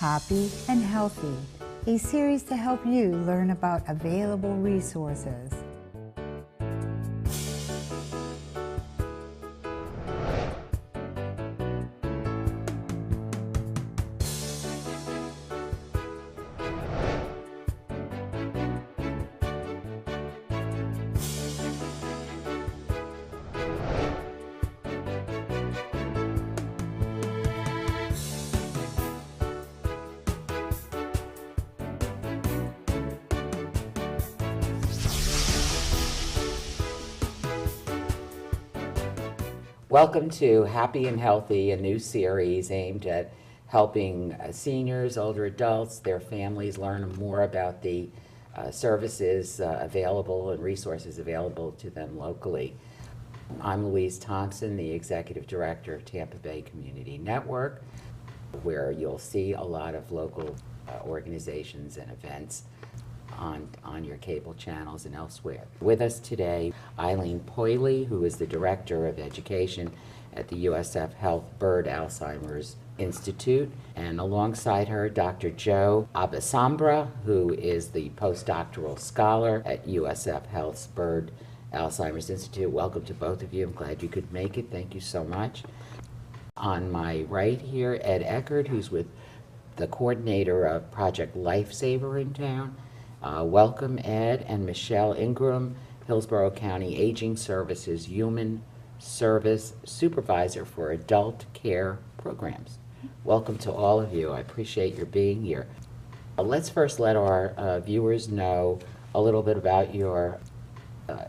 Happy and Healthy, a series to help you learn about available resources. Welcome to Happy and Healthy, a new series aimed at helping seniors, older adults, their families learn more about the services available and resources available to them locally. I'm Louise Thompson, the Executive Director of Tampa Bay Community Network, where you'll see a lot of local organizations and events on your cable channels and elsewhere. With us today, Eileen Poyle, who is the Director of Education at the USF Health Bird Alzheimer's Institute, and alongside her, Dr. Joe Abasambra, who is the postdoctoral scholar at USF Health's Bird Alzheimer's Institute. Welcome to both of you. I'm glad you could make it. Thank you so much. On my right here, Ed Eckert, who's with the coordinator of Project Lifesaver in town. Welcome, Ed, and Michelle Ingram, Hillsborough County Aging Services Human Service Supervisor for Adult Care Programs. Welcome to all of you. I appreciate your being here. Let's first let our viewers know a little bit about your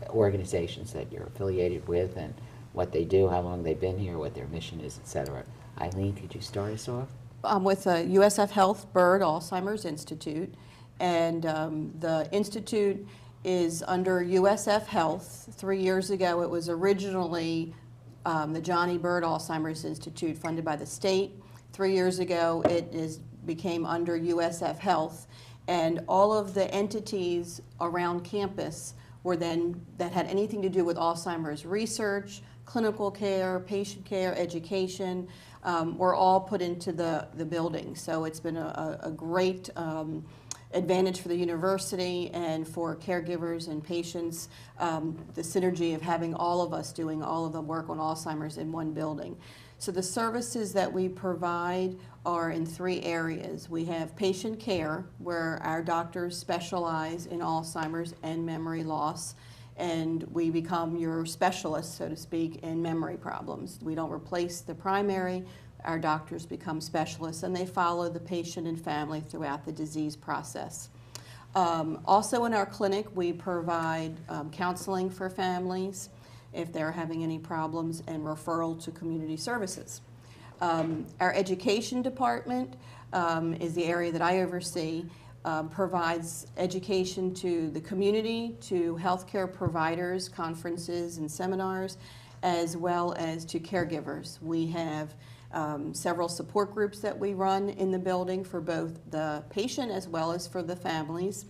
organizations that you're affiliated with and what they do, how long they've been here, what their mission is, etc. Eileen, could you start us off? I'm with USF Health Bird Alzheimer's Institute. And the Institute is under USF Health. 3 years ago, it was originally the Johnny Bird Alzheimer's Institute, funded by the state. 3 years ago, became under USF Health. And all of the entities around campus were then, that had anything to do with Alzheimer's research, clinical care, patient care, education, were all put into the building. So it's been a great advantage for the university and for caregivers and patients, the synergy of having all of us doing all of the work on Alzheimer's in one building. So the services that we provide are in 3 areas. We have patient care, where our doctors specialize in Alzheimer's and memory loss, and we become your specialists, so to speak, in memory problems. We don't replace the primary. Our doctors become specialists, and they follow the patient and family throughout the disease process. Also in our clinic, we provide counseling for families if they're having any problems, and referral to community services. Our education department is the area that I oversee, provides education to the community, to healthcare providers, conferences and seminars, as well as to caregivers. We have several support groups that we run in the building for both the patient as well as for the families.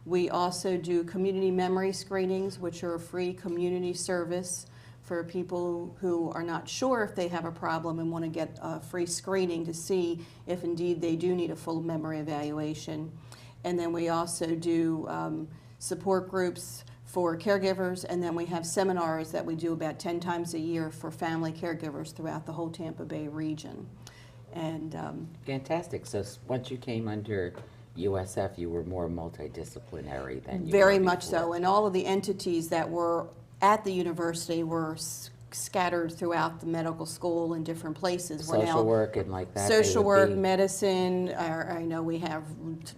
We also do community memory screenings, which are a free community service for people who are not sure if they have a problem and want to get a free screening to see if indeed they do need a full memory evaluation. And then we also do support groups for caregivers, and then we have seminars that we do about 10 times a year for family caregivers throughout the whole Tampa Bay region. And Fantastic. So once you came under USF, you were more multidisciplinary than you very were much before. so, and all of the entities that were at the university were scattered throughout the medical school in different places. Social work and like that. Social work, medicine, I know we have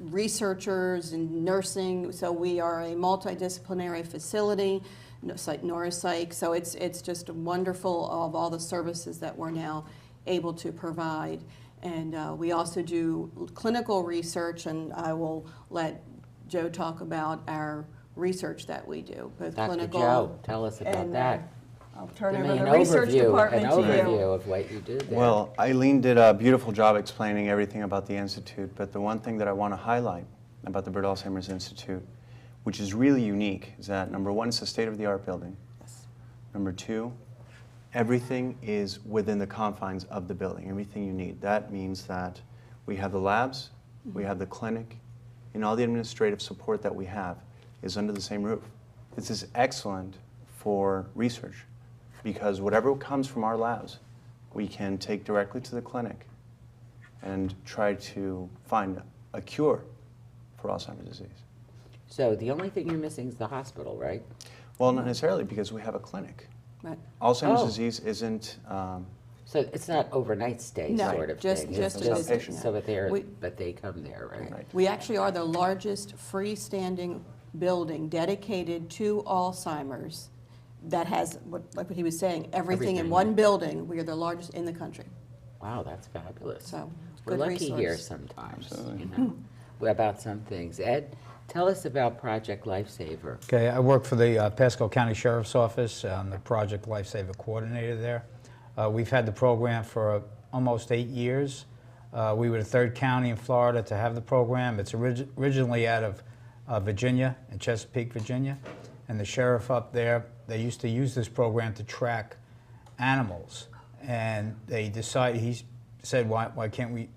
researchers and nursing, so we are a multidisciplinary facility, neuropsych, so it's just wonderful of all the services that we're now able to provide. And we also do clinical research, and I will let Joe talk about our research that we do, both Dr. clinical. Joe, tell us about and, that. I'll turn Give me over an the research department to you. overview of what you do there. Well, Eileen did a beautiful job explaining everything about the Institute, but the one thing that I want to highlight about the Bird Alzheimer's Institute, which is really unique, is that number 1, it's a state-of-the-art building. Yes. Number 2, everything is within the confines of the building, everything you need. That means that We have the labs, we have the clinic, and all the administrative support that we have is under the same roof. This is excellent for research because whatever comes from our labs, we can take directly to the clinic and try to find a cure for Alzheimer's disease. So the only thing you're missing is the hospital, right? Well, not necessarily, because we have a clinic. Right. Alzheimer's Oh. disease isn't, So it's not overnight stay No, sort of just- thing. just It's a visit, so We- but they come there, right? right. We actually are the largest freestanding building dedicated to Alzheimer's that has, like what he was saying, everything in Everything. one building. We are the largest in the country. Wow, that's fabulous. So, We're good lucky here resource. sometimes, Absolutely. you know, about some things. Ed, tell us about Project Lifesaver. Okay, I work for the Pasco County Sheriff's Office. I'm the Project Lifesaver Coordinator there. We've had the program for almost 8 years. We were the third county in Florida to have the program. It's originally out of Virginia, in Chesapeake, Virginia. And the sheriff up there, they used to use this program to track animals. And they decided, he said, why can't we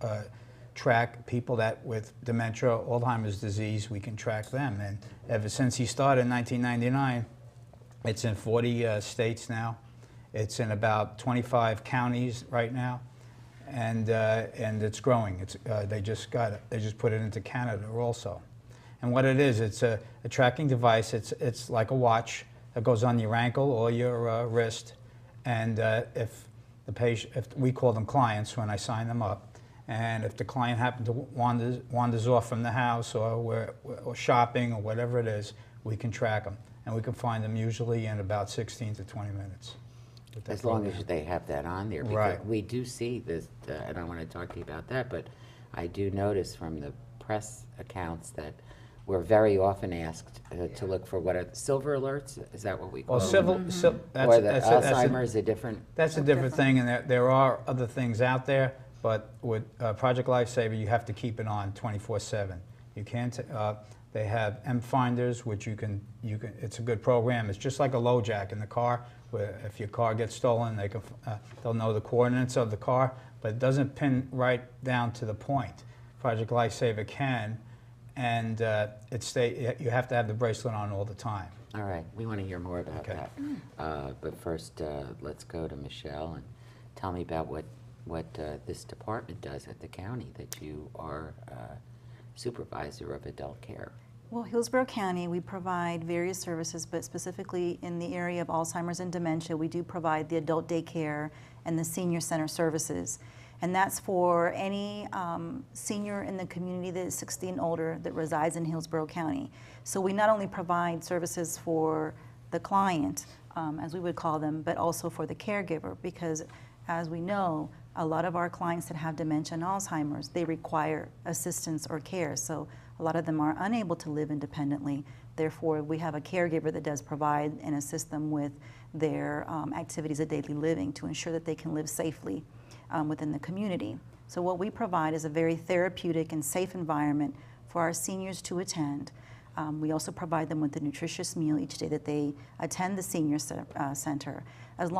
track people that with dementia, Alzheimer's disease, we can track them. And ever since he started in 1999, it's in 40 states now. It's in about 25 counties right now, and it's growing. They just put it into Canada also. And what it is, it's a tracking device. It's like a watch that goes on your ankle or your wrist. And if we call them clients when I sign them up, and if the client happens to wanders off from the house or shopping or whatever it is, we can track them, and we can find them usually in about 16 to 20 minutes. As long as they have that on there. Because Right. we do see this, and I want to talk to you about that, but I do notice from the press accounts that we're very often asked to look for what are silver alerts? Is that what we call Well, them? Or the Alzheimer's, a different, That's a different thing, and there are other things out there, but with Project Lifesaver, you have to keep it on 24/7. You can't. They have M finders, which you can. It's a good program. It's just like a LoJack in the car, where if your car gets stolen, they'll know the coordinates of the car, but it doesn't pin right down to the point. Project Lifesaver can, and you have to have the bracelet on all the time. all right, we want to hear more about Okay. that. But first, let's go to Michelle and tell me about what this department does at the county, that you are supervisor of adult care. Well, Hillsborough County, we provide various services, but specifically in the area of Alzheimer's and dementia, we do provide the adult daycare and the senior center services. And that's for any senior in the community that is 60 and older that resides in Hillsborough County. So we not only provide services for the client, as we would call them, but also for the caregiver, because as we know, a lot of our clients that have dementia and Alzheimer's, they require assistance or care. So a lot of them are unable to live independently. Therefore, we have a caregiver that does provide and assist them with their activities of daily living to ensure that they can live safely within the community. So what we provide is a very therapeutic and safe environment for our seniors to attend. We also provide them with a nutritious meal each day that they attend the senior center, as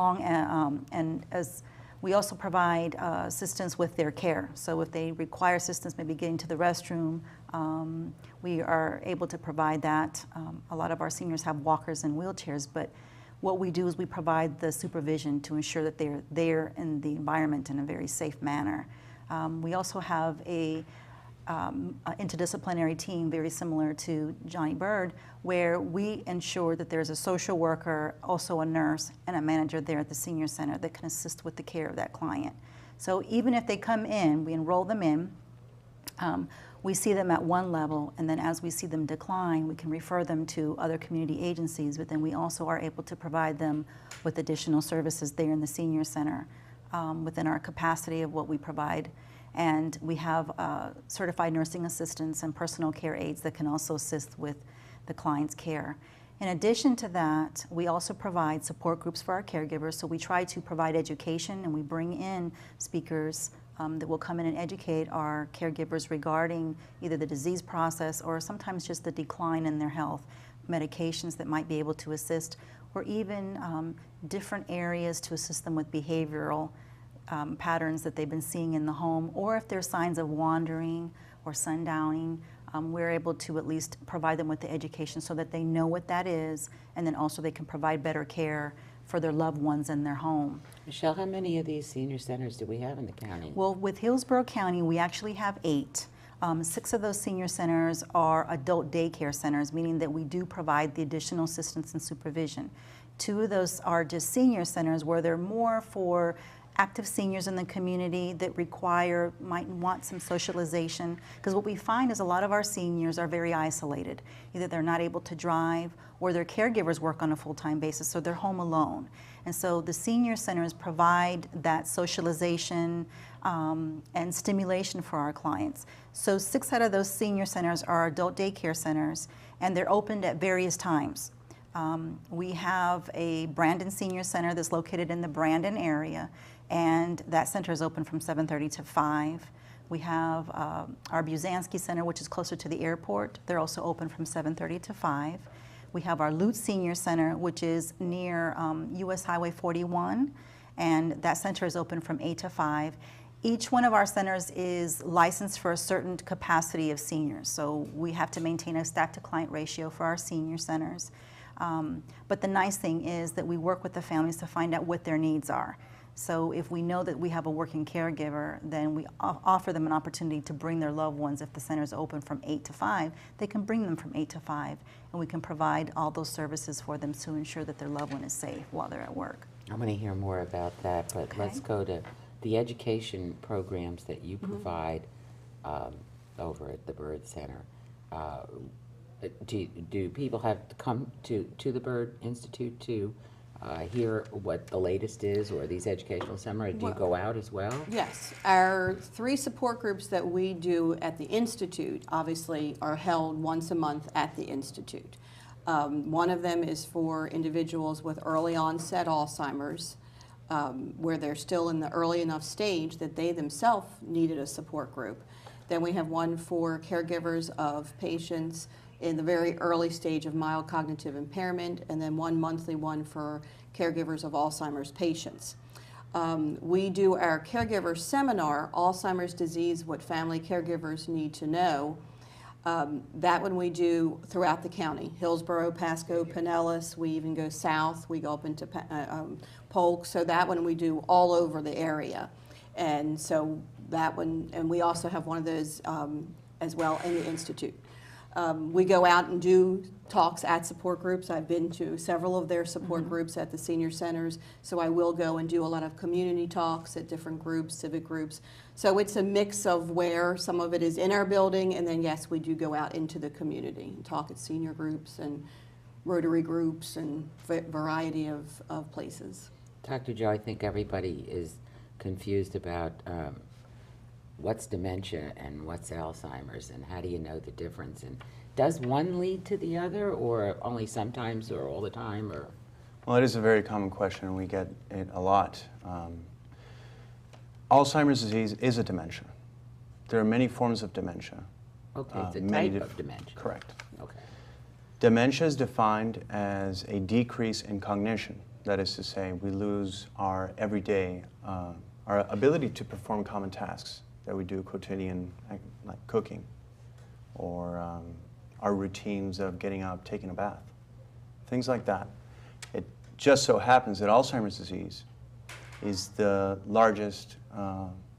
we also provide assistance with their care. So if they require assistance, maybe getting to the restroom, we are able to provide that. A lot of our seniors have walkers and wheelchairs, but what we do is we provide the supervision to ensure that they're there in the environment in a very safe manner. We also have an interdisciplinary team very similar to Johnny Bird, where we ensure that there's a social worker, also a nurse, and a manager there at the senior center that can assist with the care of that client. So even if they come in, we enroll them in, we see them at one level, and then as we see them decline, we can refer them to other community agencies, but then we also are able to provide them with additional services there in the senior center within our capacity of what we provide. And we have certified nursing assistants and personal care aides that can also assist with the client's care. In addition to that, we also provide support groups for our caregivers. So we try to provide education, and we bring in speakers that will come in and educate our caregivers regarding either the disease process or sometimes just the decline in their health, medications that might be able to assist, or even different areas to assist them with behavioral patterns that they've been seeing in the home, or if there's signs of wandering or sundowning, we're able to at least provide them with the education so that they know what that is, and then also they can provide better care for their loved ones in their home. Michelle, how many of these senior centers do we have in the county? Well, with Hillsborough County, we actually have 8. 6 of those senior centers are adult daycare centers, meaning that we do provide the additional assistance and supervision. 2 of those are just senior centers where they're more for active seniors in the community that might want some socialization. Because what we find is a lot of our seniors are very isolated. Either they're not able to drive or their caregivers work on a full-time basis, so they're home alone. And so the senior centers provide that socialization and stimulation for our clients. So 6 out of those senior centers are adult daycare centers, and they're opened at various times. We have a Brandon Senior Center that's located in the Brandon area, and that center is open from 7:30 to 5. We have our Buzansky Center, which is closer to the airport. They're also open from 7:30 to 5. We have our Lutz Senior Center, which is near US Highway 41, and that center is open from 8 to 5. Each one of our centers is licensed for a certain capacity of seniors, so we have to maintain a staff-to-client ratio for our senior centers. But the nice thing is that we work with the families to find out what their needs are. So if we know that we have a working caregiver, then we offer them an opportunity to bring their loved ones. If the center is open from 8 to 5, they can bring them from 8 to 5, and we can provide all those services for them to ensure that their loved one is safe while they're at work. I want to hear more about that, but Okay. let's go to the education programs that you provide over at the Bird Center. Do people have to come to the Bird Institute to hear what the latest is, or these educational seminars? Do you go out as well? Yes, our 3 support groups that we do at the Institute obviously are held once a month at the Institute. One of them is for individuals with early onset Alzheimer's, where they're still in the early enough stage that they themselves needed a support group. Then we have one for caregivers of patients in the very early stage of mild cognitive impairment, and then one monthly one for caregivers of Alzheimer's patients. We do our caregiver seminar, Alzheimer's Disease, What Family Caregivers Need to Know. That one we do throughout the county, Hillsborough, Pasco, Pinellas. We even go south, we go up into Polk, so that one we do all over the area. And so that one, and we also have one of those as well in the Institute. We go out and do talks at support groups. I've been to several of their support groups at the senior centers, so I will go and do a lot of community talks at different groups, civic groups. So it's a mix of where some of it is in our building, and then yes, we do go out into the community and talk at senior groups and Rotary groups and variety of places. Dr. Joe, I think everybody is confused about what's dementia and what's Alzheimer's, and how do you know the difference? And does one lead to the other, or only sometimes, or all the time, or? Well, it is a very common question, and we get it a lot. Alzheimer's disease is a dementia. There are many forms of dementia. Okay, it's a many type of dementia. Correct. Okay. Dementia is defined as a decrease in cognition. That is to say, we lose our everyday, our ability to perform common tasks that we do quotidian, like cooking, or our routines of getting up, taking a bath, things like that. It just so happens that Alzheimer's disease is the largest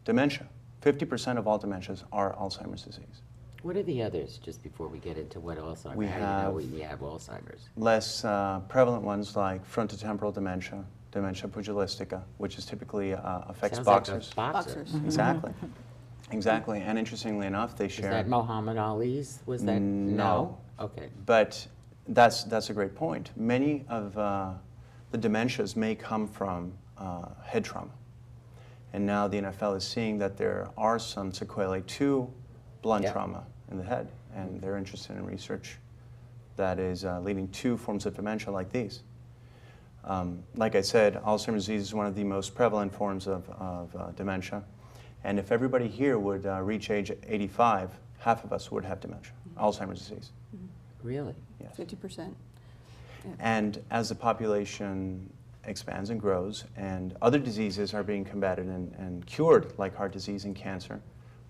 dementia. 50% of all dementias are Alzheimer's disease. What are the others, just before we get into what Alzheimer's? We How do have- you know we have Alzheimer's? Less prevalent ones like frontotemporal dementia, dementia pugilistica, which is typically affects Sounds boxers. like a boxer. Boxers. Exactly. Exactly. And interestingly enough, they Is share. that Muhammad Ali's? Was that? No. Okay. But that's a great point. Many of the dementias may come from head trauma. And now the NFL is seeing that there are some sequelae to blunt Yeah. trauma in the head, and they're interested in research that is leading to forms of dementia like these. Like I said, Alzheimer's disease is one of the most prevalent forms of dementia. And if everybody here would reach age 85, half of us would have dementia, Alzheimer's disease. Really? Yes. 50%. And as the population expands and grows, and other diseases are being combated and cured, like heart disease and cancer,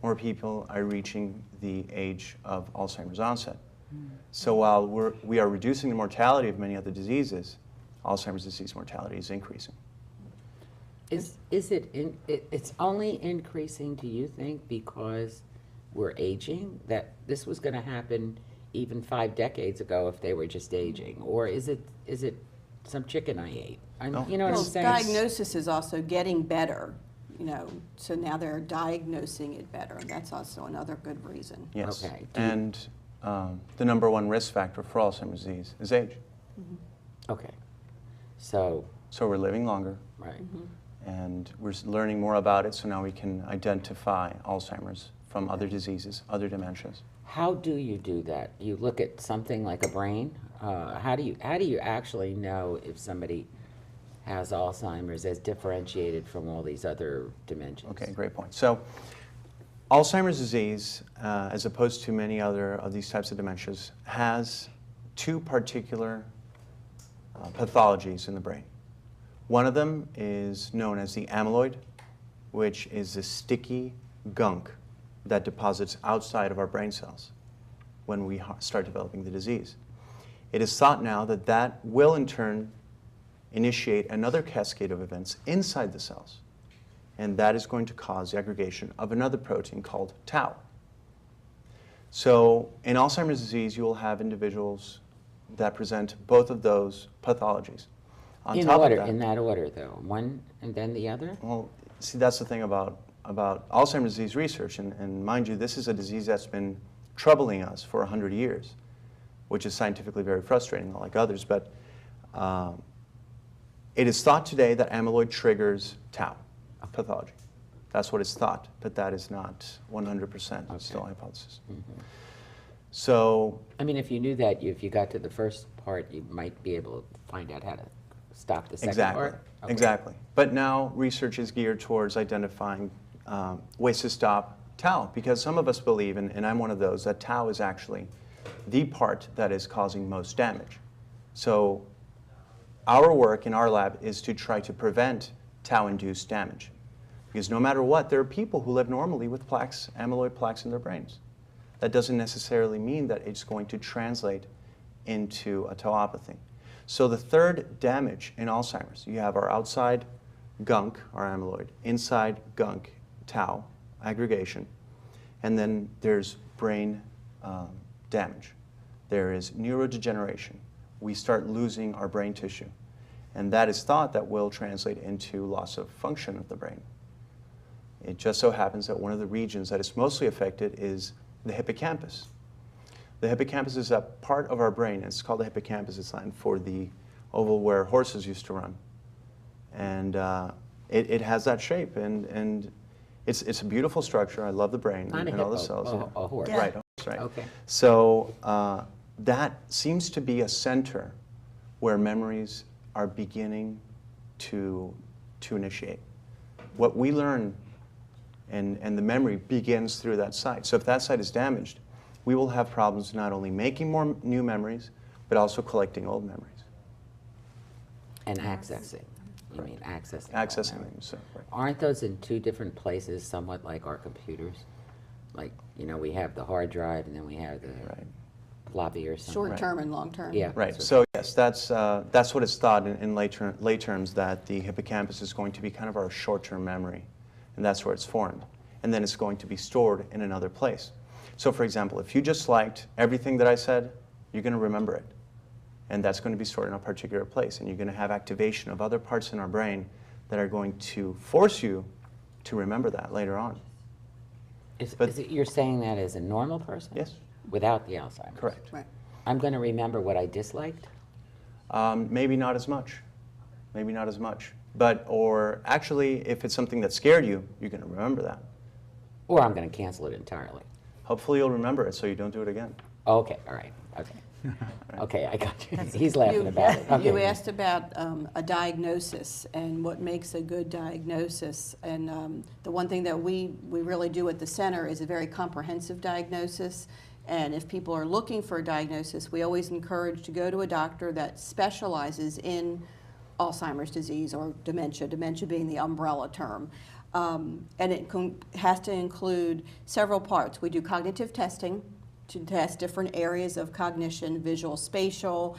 more people are reaching the age of Alzheimer's onset. So while we are reducing the mortality of many other diseases, Alzheimer's disease mortality is increasing. Is it's only increasing, do you think, because we're aging? That this was going to happen even 5 decades ago if they were just aging? Or is it some chicken I ate? No. You know what Well, I'm saying? diagnosis is also getting better, you know, so now they're diagnosing it better, and that's also another good reason. Yes. Okay. And the number one risk factor for Alzheimer's disease is age. Okay. So, So we're living longer, right. and we're learning more about it, so now we can identify Alzheimer's from other diseases, other dementias. How do you do that? You look at something like a brain. How do you actually know if somebody has Alzheimer's as differentiated from all these other dementias? Okay, great point. So Alzheimer's disease, as opposed to many other of these types of dementias, has 2 particular pathologies in the brain. One of them is known as the amyloid, which is the sticky gunk that deposits outside of our brain cells when we start developing the disease. It is thought now that that will in turn initiate another cascade of events inside the cells, and that is going to cause the aggregation of another protein called tau. So in Alzheimer's disease, you will have individuals that present both of those pathologies. On In top order, of that, in that order, though. One and then the other? well, see, that's the thing about Alzheimer's disease research, and mind you, this is a disease that's been troubling us for 100 years, which is scientifically very frustrating, like others, but it is thought today that amyloid triggers tau pathology. That's what it's thought, but that is not 100%. It's still a hypothesis. So, I mean, if you knew that, if you got to the first part, you might be able to find out how to stop the second exactly, part? Okay. exactly. But now research is geared towards identifying ways to stop tau, because some of us believe, and I'm one of those, that tau is actually the part that is causing most damage. So our work in our lab is to try to prevent tau-induced damage. Because no matter what, there are people who live normally with plaques, amyloid plaques in their brains. That doesn't necessarily mean that it's going to translate into a tauopathy. So the third damage in Alzheimer's, you have our outside gunk, our amyloid, inside gunk, tau, aggregation, and then there's brain damage. There is neurodegeneration. We start losing our brain tissue, and that is thought that will translate into loss of function of the brain. It just so happens that one of the regions that is mostly affected is the hippocampus. The hippocampus is a part of our brain. It's called the hippocampus. It's Latin for the oval where horses used to run. And it has that shape, and it's a beautiful structure. I love the brain Not a and all the hippo, cells. a horse. Right, a horse, right. Okay. So that seems to be a center where memories are beginning to initiate. What we learn and the memory begins through that site. So if that site is damaged, we will have problems not only making more new memories, but also collecting old memories. And accessing. You mean accessing? Accessing all them. So, right. Aren't those in 2 different places, somewhat like our computers? Like, you know, we have the hard drive, and then we have the Right. floppy or something. Short-term and long-term. Yeah. Right. So yes, that's what it's thought in lay terms, that the hippocampus is going to be kind of our short-term memory, and that's where it's formed. And then it's going to be stored in another place. So for example, if you just liked everything that I said, you're going to remember it. And that's going to be stored in a particular place. And you're going to have activation of other parts in our brain that are going to force you to remember that later on. Is But- it, you're saying that as a normal person? Yes. Without the Alzheimer's? Correct. Right. I'm going to remember what I disliked? Maybe not as much. Maybe not as much. Or actually, if it's something that scared you, you're going to remember that. Or I'm going to cancel it entirely? Hopefully you'll remember it so you don't do it again. Okay, all right, okay. Okay, I got you. He's laughing about it. You Okay. asked about a diagnosis and what makes a good diagnosis. And the one thing that we really do at the center is a very comprehensive diagnosis. And if people are looking for a diagnosis, we always encourage to go to a doctor that specializes in Alzheimer's disease or dementia being the umbrella term. And it has to include several parts. We do cognitive testing to test different areas of cognition, visual, spatial,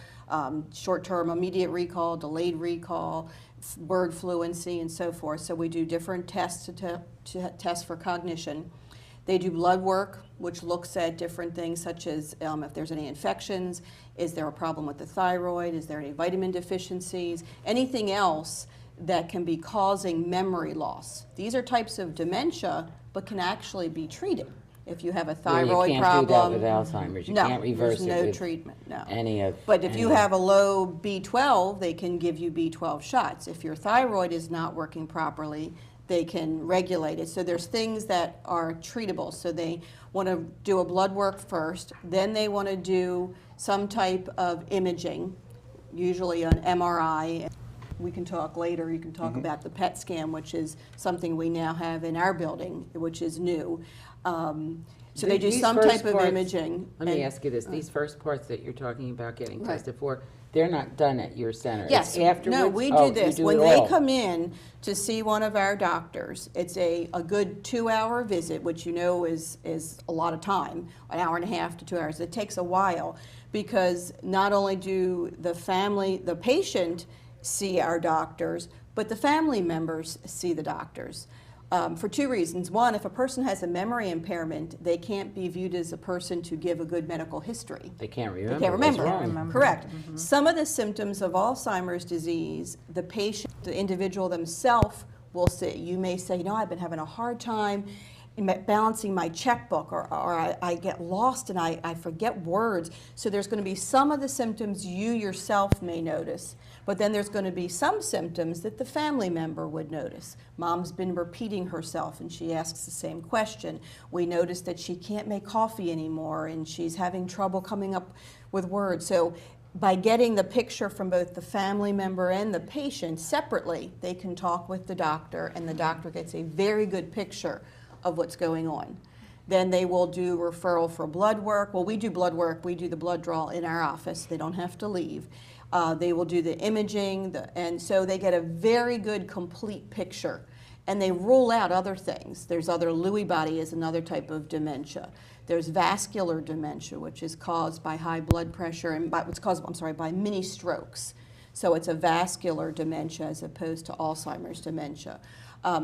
short-term immediate recall, delayed recall, word fluency, and so forth. So we do different tests to test for cognition. They do blood work, which looks at different things such as if there's any infections, is there a problem with the thyroid, is there any vitamin deficiencies, anything else that can be causing memory loss. These are types of dementia, but can actually be treated. If you have a thyroid you can't problem, do that with Alzheimer's. You no, can't reverse there's it no with treatment, no. any of. But if you any- have a low B12, they can give you B12 shots. If your thyroid is not working properly, they can regulate it. So there's things that are treatable. So they want to do a blood work first, then they want to do some type of imaging, usually an MRI. We can talk later, you can talk about the PET scan, which is something we now have in our building, which is new. So they do These some first type of parts- imaging. Let me and- ask you this, these first parts that you're talking about getting Right. tested for, they're not done at your center? Yes, It's afterwards? no, we Oh, do you this. do When it they all. come in to see one of our doctors, it's a good 2-hour visit, which you know is a lot of time, an hour and a half to 2 hours. It takes a while because not only do the patient see our doctors, but the family members see the doctors. For two reasons. One, if a person has a memory impairment, they can't be viewed as a person to give a good medical history. They can't remember. They can't remember. what's wrong. remember. Correct. Some of the symptoms of Alzheimer's disease, the patient, the individual themselves will say. You may say, I've been having a hard time balancing my checkbook, or I get lost and I forget words. So there's going to be some of the symptoms you yourself may notice, but then there's going to be some symptoms that the family member would notice. Mom's been repeating herself and she asks the same question. We notice that she can't make coffee anymore and she's having trouble coming up with words. So by getting the picture from both the family member and the patient separately, they can talk with the doctor and the doctor gets a very good picture of what's going on. Then they will do referral for blood work. Well, we do blood work. We do the blood draw in our office. They don't have to leave. They will do the imaging, and so they get a very good complete picture. And they rule out other things. There's other Lewy body is another type of dementia. There's vascular dementia, which is caused by high blood pressure and by mini strokes. So it's a vascular dementia as opposed to Alzheimer's dementia.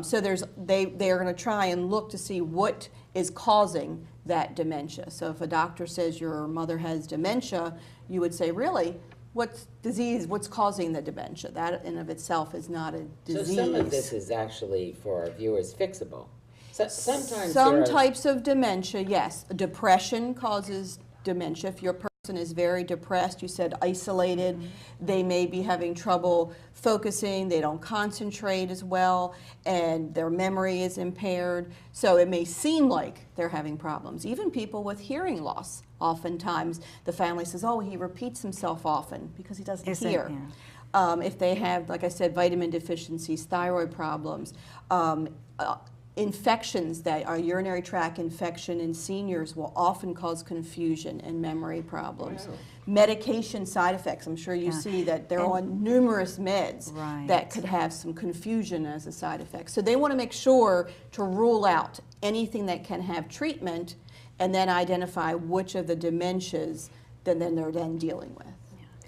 So they are going to try and look to see what is causing that dementia. So if a doctor says your mother has dementia, you would say, really, what's causing the dementia? That in of itself is not a disease. So some of this is actually, for our viewers, fixable. So sometimes Some types of dementia, yes. Depression causes dementia. If your person is very depressed, you said isolated, they may be having trouble focusing, they don't concentrate as well, and their memory is impaired. So it may seem like they're having problems. Even people with hearing loss, oftentimes the family says, he repeats himself often because he doesn't hear. Yeah. If they have, like I said, vitamin deficiencies, thyroid problems, infections that are urinary tract infection in seniors will often cause confusion and memory problems. Wow. Medication side effects, I'm sure you see that they're on numerous meds that could have some confusion as a side effect. So they want to make sure to rule out anything that can have treatment and then identify which of the dementias that then they're dealing with.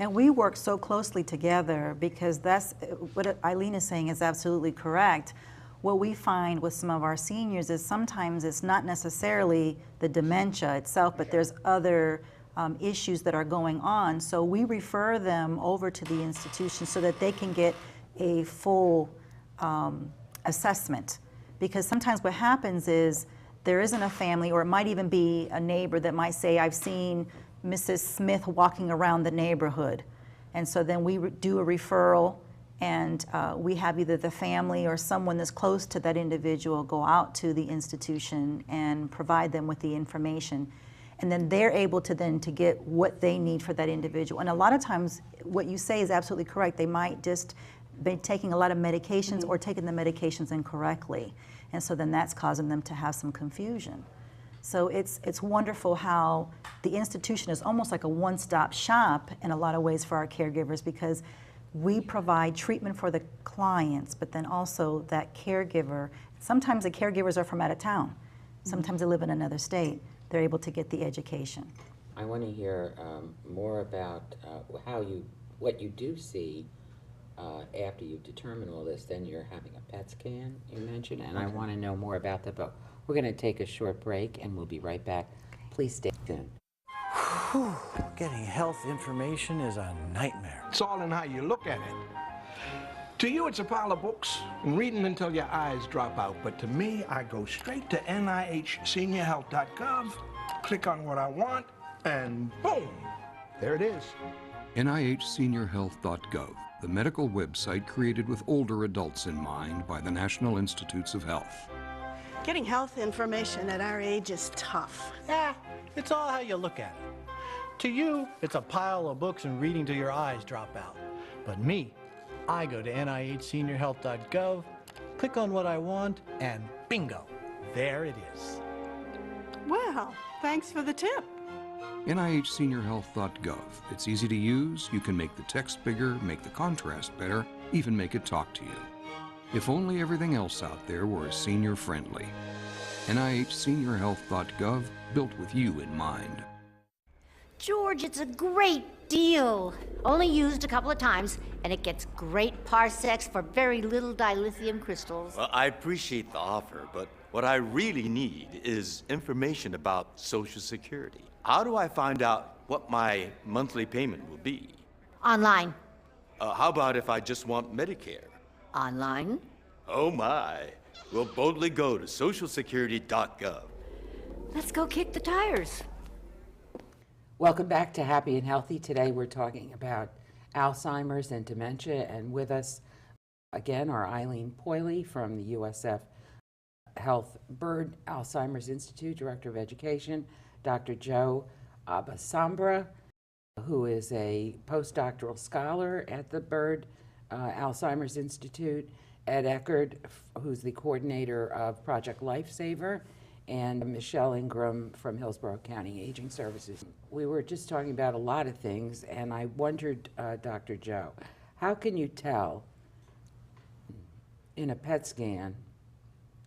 And we work so closely together because that's what Eileen is saying is absolutely correct. What we find with some of our seniors is sometimes it's not necessarily the dementia itself, but there's other issues that are going on. So we refer them over to the institution so that they can get a full assessment. Because sometimes what happens is there isn't a family, or it might even be a neighbor that might say, I've seen Mrs. Smith walking around the neighborhood. And so then we do a referral, and we have either the family or someone that's close to that individual go out to the institution and provide them with the information. And then they're able to get what they need for that individual. And a lot of times what you say is absolutely correct. They might just be taking a lot of medications or taking the medications incorrectly. And so then that's causing them to have some confusion. So it's wonderful how the institution is almost like a one-stop shop in a lot of ways for our caregivers, because we provide treatment for the clients, but then also that caregiver, sometimes the caregivers are from out of town. Sometimes they live in another state. They're able to get the education. I want to hear more about what you do see after you determine all this. Then you're having a PET scan, you mentioned, and I want to know more about that, but we're going to take a short break and we'll be right back. Please stay tuned. Whew, getting health information is a nightmare. It's all in how you look at it. To you, it's a pile of books, reading until your eyes drop out. But to me, I go straight to NIHSeniorHealth.gov, click on what I want, and boom, there it is. NIHSeniorHealth.gov, the medical website created with older adults in mind by the National Institutes of Health. Getting health information at our age is tough. It's all how you look at it. To you, it's a pile of books and reading till your eyes drop out. But me, I go to NIHSeniorHealth.gov, click on what I want, and bingo, there it is. Well, thanks for the tip. NIHSeniorHealth.gov. It's easy to use. You can make the text bigger, make the contrast better, even make it talk to you. If only everything else out there were senior-friendly. NIHSeniorHealth.gov, built with you in mind. George, it's a great deal. Only used a couple of times, and it gets great parsecs for very little dilithium crystals. Well, I appreciate the offer, but what I really need is information about Social Security. How do I find out what my monthly payment will be? Online. How about if I just want Medicare? Online. Oh my. We'll boldly go to socialsecurity.gov. Let's go kick the tires. Welcome back to Happy and Healthy. Today we're talking about Alzheimer's and dementia, and with us again are Eileen Poyley from the USF Health Bird Alzheimer's Institute, Director of Education, Dr. Joe Abasambra, who is a postdoctoral scholar at the Bird Alzheimer's Institute, Ed Eckert, who's the coordinator of Project Lifesaver, and Michelle Ingram from Hillsborough County Aging Services. We were just talking about a lot of things, and I wondered, Dr. Joe, how can you tell in a PET scan,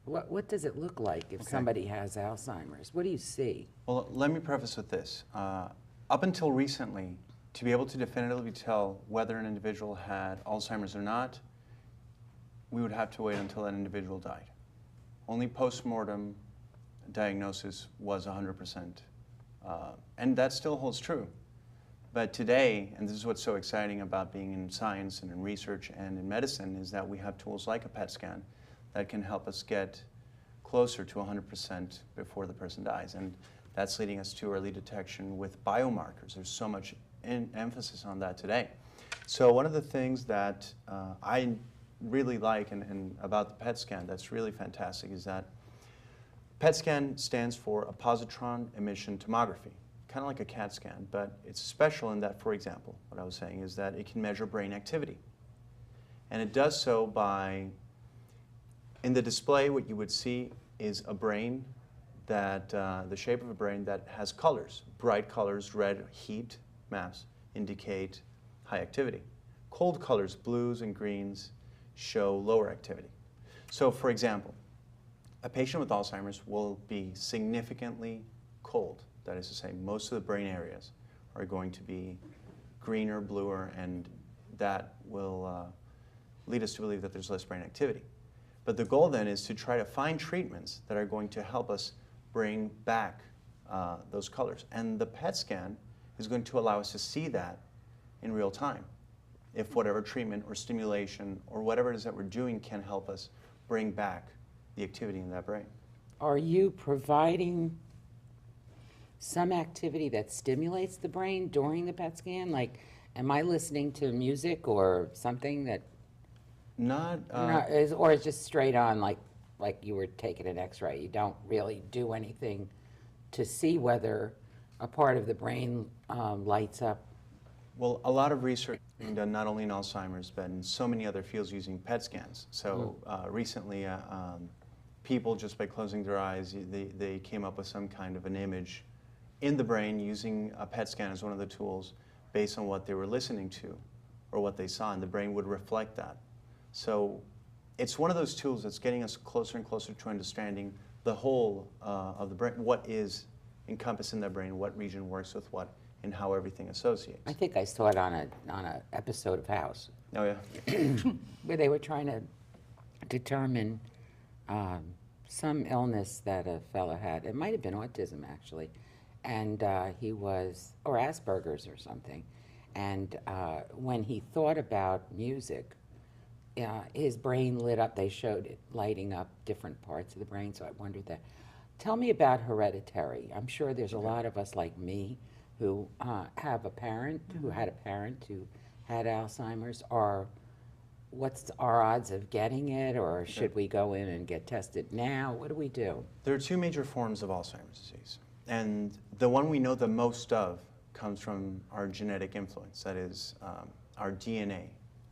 what does it look like if somebody has Alzheimer's? What do you see? Well, let me preface with this. Up until recently, to be able to definitively tell whether an individual had Alzheimer's or not, we would have to wait until that individual died. Only post-mortem diagnosis was 100%. And that still holds true. But today, and this is what's so exciting about being in science and in research and in medicine, is that we have tools like a PET scan that can help us get closer to 100% before the person dies. And that's leading us to early detection with biomarkers. There's so much emphasis on that today. So one of the things that I really like and about the PET scan that's really fantastic is that PET scan stands for a positron emission tomography, kind of like a CAT scan, but it's special in that, for example, what I was saying is that it can measure brain activity. And it does so by, in the display, what you would see is a brain that, the shape of a brain that has colors. Bright colors, red, heat maps, indicate high activity. Cold colors, blues and greens, show lower activity. So, for example, a patient with Alzheimer's will be significantly cold. That is to say, most of the brain areas are going to be greener, bluer, and that will lead us to believe that there's less brain activity. But the goal then is to try to find treatments that are going to help us bring back those colors. And the PET scan is going to allow us to see that in real time, if whatever treatment or stimulation or whatever it is that we're doing can help us bring back the activity in that brain. Are you providing some activity that stimulates the brain during the PET scan? Like, am I listening to music or something that or it's just straight on, like you were taking an X-ray? You don't really do anything to see whether a part of the brain lights up? Well, a lot of research is being done not only in Alzheimer's, but in so many other fields using PET scans. So recently, people, just by closing their eyes, they came up with some kind of an image in the brain using a PET scan as one of the tools based on what they were listening to or what they saw, and the brain would reflect that. So it's one of those tools that's getting us closer and closer to understanding the whole of the brain, what is encompassed in the brain, what region works with what, and how everything associates. I think I saw it on a episode of House. Oh, yeah? Where they were trying to determine some illness that a fellow had. It might have been autism, actually. And he was, or Asperger's or something. And when he thought about music, his brain lit up. They showed it lighting up different parts of the brain, so I wondered that. Tell me about hereditary. I'm sure there's a lot of us like me who have a parent, who had a parent who had Alzheimer's, or what's our odds of getting it, or should we go in and get tested now? What do we do? There are two major forms of Alzheimer's disease. And the one we know the most of comes from our genetic influence, that is our DNA.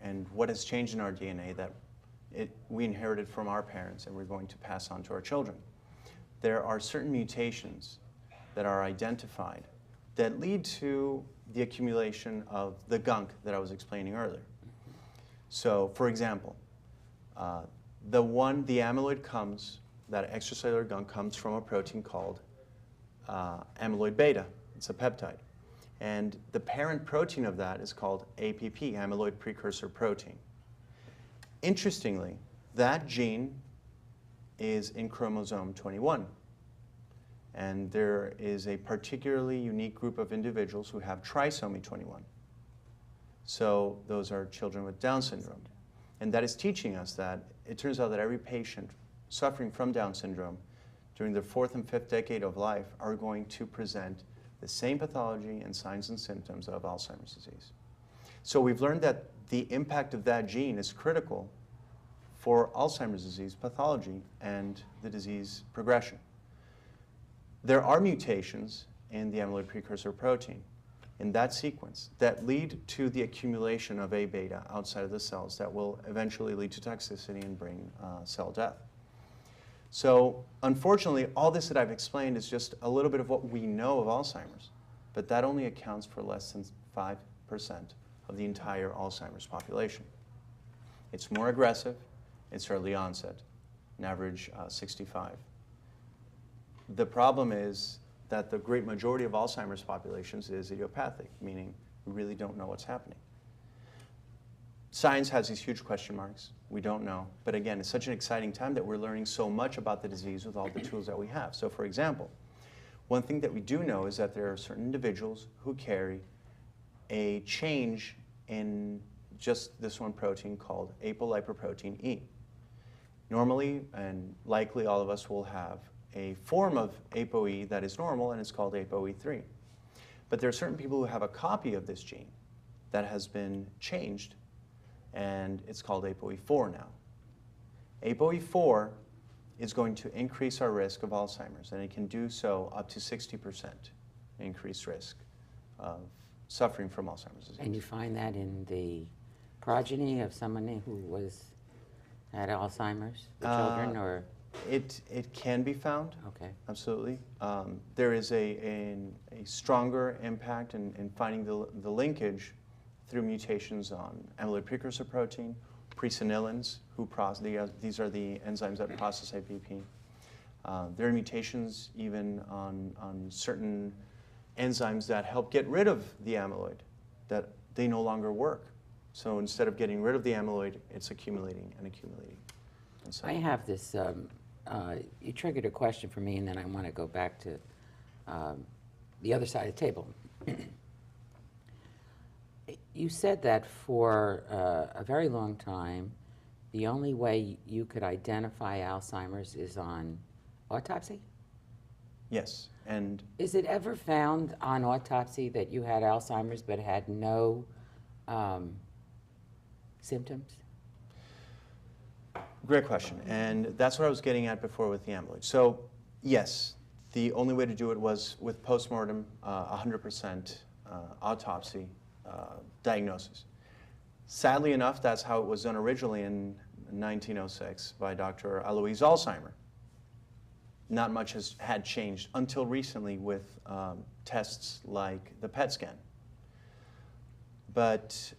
And what has changed in our DNA that we inherited from our parents and we're going to pass on to our children. There are certain mutations that are identified that lead to the accumulation of the gunk that I was explaining earlier. So, for example, the amyloid comes, that extracellular gunk comes from a protein called amyloid beta. It's a peptide. And the parent protein of that is called APP, amyloid precursor protein. Interestingly, that gene is in chromosome 21. And there is a particularly unique group of individuals who have trisomy 21. So those are children with Down syndrome. And that is teaching us that it turns out that every patient suffering from Down syndrome during their 4th and 5th decade of life are going to present the same pathology and signs and symptoms of Alzheimer's disease. So we've learned that the impact of that gene is critical for Alzheimer's disease pathology and the disease progression. There are mutations in the amyloid precursor protein in that sequence that lead to the accumulation of A-beta outside of the cells that will eventually lead to toxicity and bring cell death. So unfortunately, all this that I've explained is just a little bit of what we know of Alzheimer's, but that only accounts for less than 5% of the entire Alzheimer's population. It's more aggressive, it's early onset, an average 65. The problem is that the great majority of Alzheimer's populations is idiopathic, meaning we really don't know what's happening. Science has these huge question marks. We don't know. But again, it's such an exciting time that we're learning so much about the disease with all the tools that we have. So for example, one thing that we do know is that there are certain individuals who carry a change in just this one protein called apolipoprotein E. Normally, and likely all of us will have a form of ApoE that is normal, and it's called ApoE3. But there are certain people who have a copy of this gene that has been changed, and it's called ApoE4 now. ApoE4 is going to increase our risk of Alzheimer's, and it can do so up to 60% increased risk of suffering from Alzheimer's disease. And you find that in the progeny of someone who had Alzheimer's, the children, or? It can be found. Okay. Absolutely. There is a stronger impact in finding the linkage through mutations on amyloid precursor protein, presenilins, these are the enzymes that process APP. There are mutations even on certain enzymes that help get rid of the amyloid, that they no longer work. So instead of getting rid of the amyloid, it's accumulating and accumulating. And so I have this, you triggered a question for me, and then I want to go back to the other side of the table. You said that for a very long time, the only way you could identify Alzheimer's is on autopsy? Yes, and is it ever found on autopsy that you had Alzheimer's but had no symptoms? Great question, and that's what I was getting at before with the amyloid. So yes, the only way to do it was with postmortem, 100% autopsy diagnosis. Sadly enough, that's how it was done originally in 1906 by Dr. Alois Alzheimer. Not much had changed until recently with tests like the PET scan. But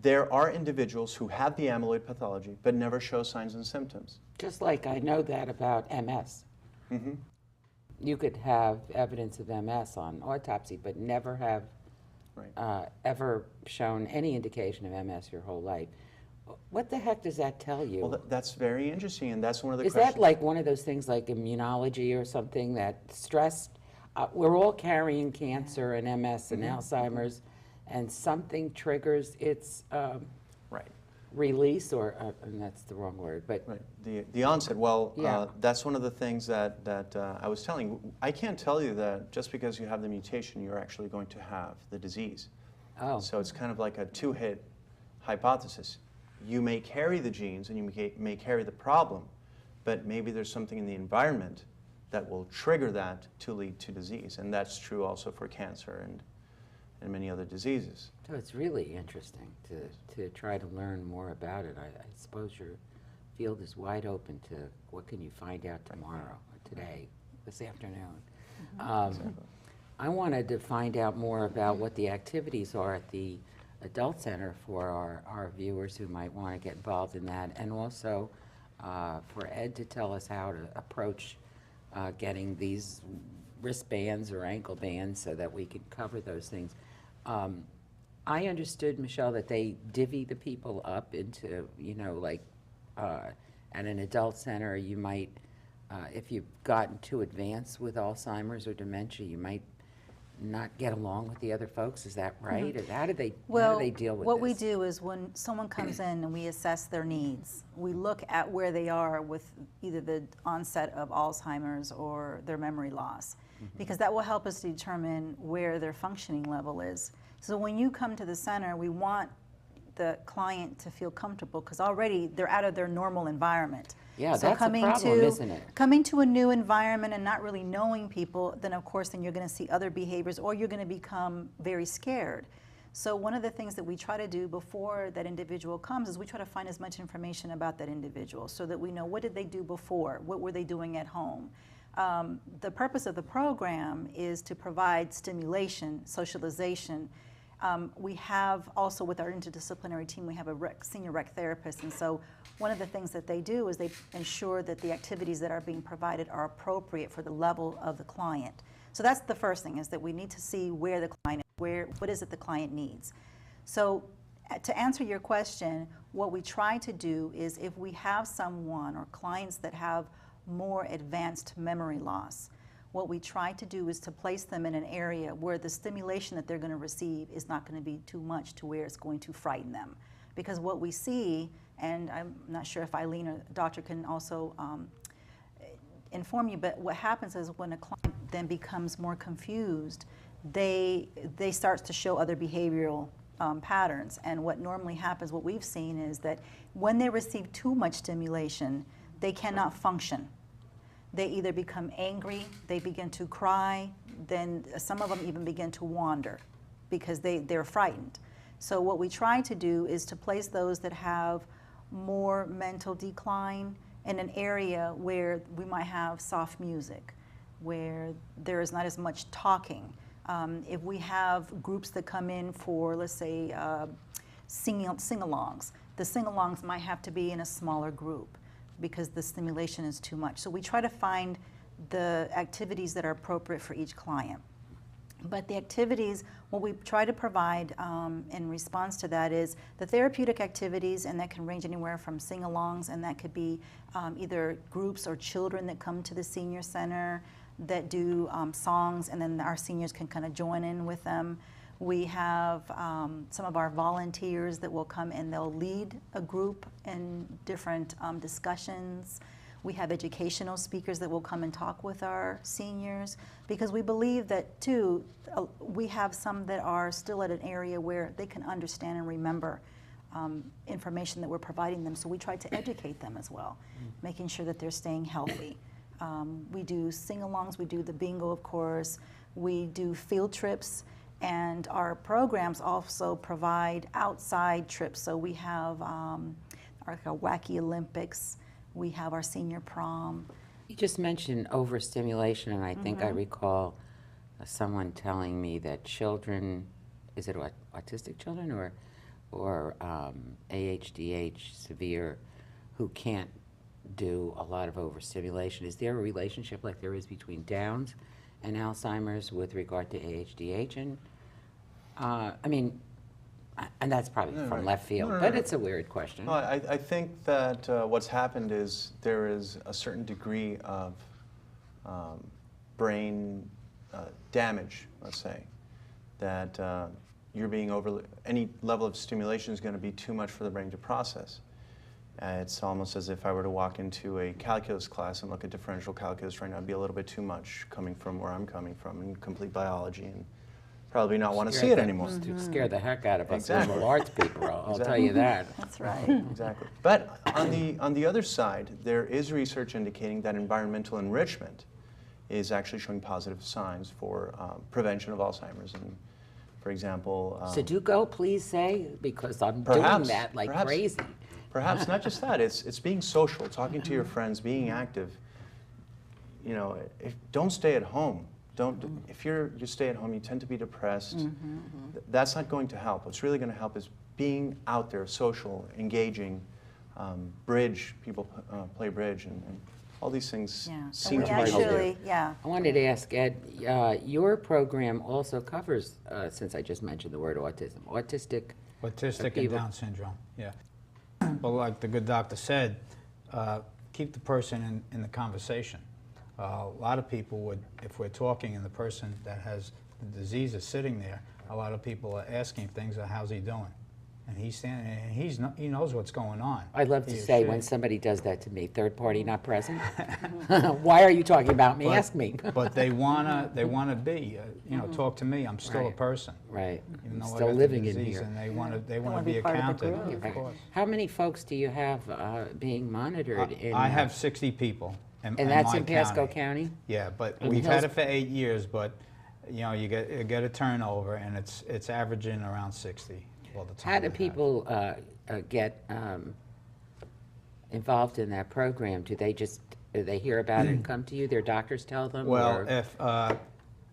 there are individuals who have the amyloid pathology but never show signs and symptoms. Just like I know that about MS. Mm-hmm. You could have evidence of MS on autopsy, but never have Right. ever shown any indication of MS your whole life. What the heck does that tell you? Well, that's very interesting, and that's one of the Is questions. that like one of those things like immunology or something that stress, we're all carrying cancer and MS and Alzheimer's, and something triggers its Right. release, or and that's the wrong word, but Right. The onset, well, Yeah. that's one of the things that I was telling you. I can't tell you that just because you have the mutation, you're actually going to have the disease. oh, So it's kind of like a two-hit hypothesis. You may carry the genes and you may carry the problem, but maybe there's something in the environment that will trigger that to lead to disease. And that's true also for cancer and many other diseases. so it's really interesting to try to learn more about it. I suppose your field is wide open to what can you find out tomorrow, or today, this afternoon. Exactly. I wanted to find out more about what the activities are at the Adult Center for our viewers who might want to get involved in that, and also for Ed to tell us how to approach getting these wristbands or ankle bands so that we can cover those things. I understood, Michelle, that they divvy the people up into, you know, like at an adult center, you might, if you've gotten too advanced with Alzheimer's or dementia, you might not get along with the other folks. Is that right? Or how do they deal with what this? we do is when someone comes in and we assess their needs, we look at where they are with either the onset of Alzheimer's or their memory loss, because that will help us determine where their functioning level is. So when you come to the center, we want the client to feel comfortable because already they're out of their normal environment. Yeah, so that's a problem, isn't it? Coming to a new environment and not really knowing people, then of course then you're going to see other behaviors or you're going to become very scared. So one of the things that we try to do before that individual comes is we try to find as much information about that individual so that we know what did they do before, what were they doing at home. The purpose of the program is to provide stimulation, socialization. We have also with our interdisciplinary team, we have a senior rec therapist, and so one of the things that they do is they ensure that the activities that are being provided are appropriate for the level of the client. So that's the first thing, is that we need to see where the client is, what is it the client needs. So to answer your question, what we try to do is if we have someone or clients that have more advanced memory loss, what we try to do is to place them in an area where the stimulation that they're going to receive is not going to be too much to where it's going to frighten them. Because what we see, and I'm not sure if Eileen or the doctor can also inform you, but what happens is when a client then becomes more confused, they start to show other behavioral patterns. And what normally happens, what we've seen is that when they receive too much stimulation, they cannot function. They either become angry, they begin to cry, then some of them even begin to wander because they're frightened. So what we try to do is to place those that have more mental decline in an area where we might have soft music, where there is not as much talking. If we have groups that come in for, let's say, sing-alongs, the sing-alongs might have to be in a smaller group because the stimulation is too much. So we try to find the activities that are appropriate for each client. But the activities, what we try to provide in response to that is the therapeutic activities, and that can range anywhere from sing-alongs, and that could be either groups or children that come to the senior center that do songs, and then our seniors can kind of join in with them. We have some of our volunteers that will come and they'll lead a group in different discussions. We have educational speakers that will come and talk with our seniors because we believe that, too, we have some that are still at an area where they can understand and remember information that we're providing them. So we try to educate them as well, making sure that they're staying healthy. We do sing-alongs, we do the bingo, of course. We do field trips. And our programs also provide outside trips. So we have our Wacky Olympics. We have our senior prom. You just mentioned overstimulation, and I think I recall someone telling me that children is it autistic children or AHDH severe who can't do a lot of overstimulation. Is there a relationship like there is between Downs and Alzheimer's with regard to AHDH? And I mean, and that's probably from left field, but it's a weird question. No, I think that what's happened is there is a certain degree of brain damage, let's say, that you're being any level of stimulation is going to be too much for the brain to process. It's almost as if I were to walk into a calculus class and look at differential calculus right now. It'd be a little bit too much coming from where I'm coming from in complete biology, and probably not want to see it anymore. To scare the heck out of us Exactly. liberal arts people, I'll tell you that. That's right. Exactly. But on the other side, there is research indicating that environmental enrichment is actually showing positive signs for prevention of Alzheimer's. And for example, So do go, please say, because I'm perhaps, doing that like perhaps, crazy. Perhaps not just that. It's being social, talking to your friends, being active. You know, don't stay at home. If you stay at home, you tend to be depressed. That's not going to help. What's really going to help is being out there, social, engaging, bridge. People play bridge, and all these things seem to be helpful. Yeah. I wanted to ask Ed, your program also covers, since I just mentioned the word autism, autistic Autistic and people. Down syndrome, yeah. But like the good doctor said, keep the person in the conversation. A lot of people would, if we're talking and the person that has the disease is sitting there, a lot of people are asking things like, how's he doing? And he's standing, and he knows what's going on. I'd love to He or say she. when somebody does that to me, third party not present. Why are you talking about me? Ask me. But they wanna be, you know, talk to me. I'm still a Right. person. Right. Even though I Still got the living in disease, here. and they wanna be be part of the accounted. group. Of course. How many folks do you have being monitored in? I have 60 people. And that's my in Pasco County? Yeah, but In we've had Hills- it for 8 years, but you know, you get a turnover, and it's averaging around 60 all the time. How do people get involved in that program? Do they hear about it and come to you? Their doctors tell them? Well, or if the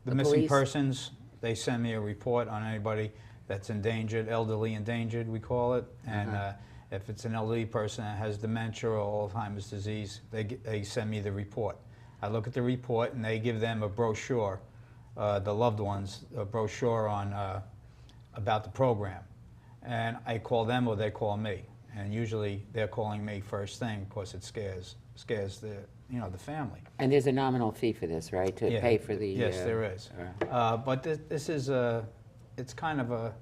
the missing police? persons, they send me a report on anybody that's endangered, elderly endangered, we call it, and if it's an elderly person that has dementia or Alzheimer's disease, they send me the report. I look at the report, and they give them a brochure, the loved ones, a brochure on about the program. And I call them or they call me. And usually they're calling me first thing because it scares the family. And there's a nominal fee for this, right? To Yeah. pay for the... Yes, there is. But this is it's kind of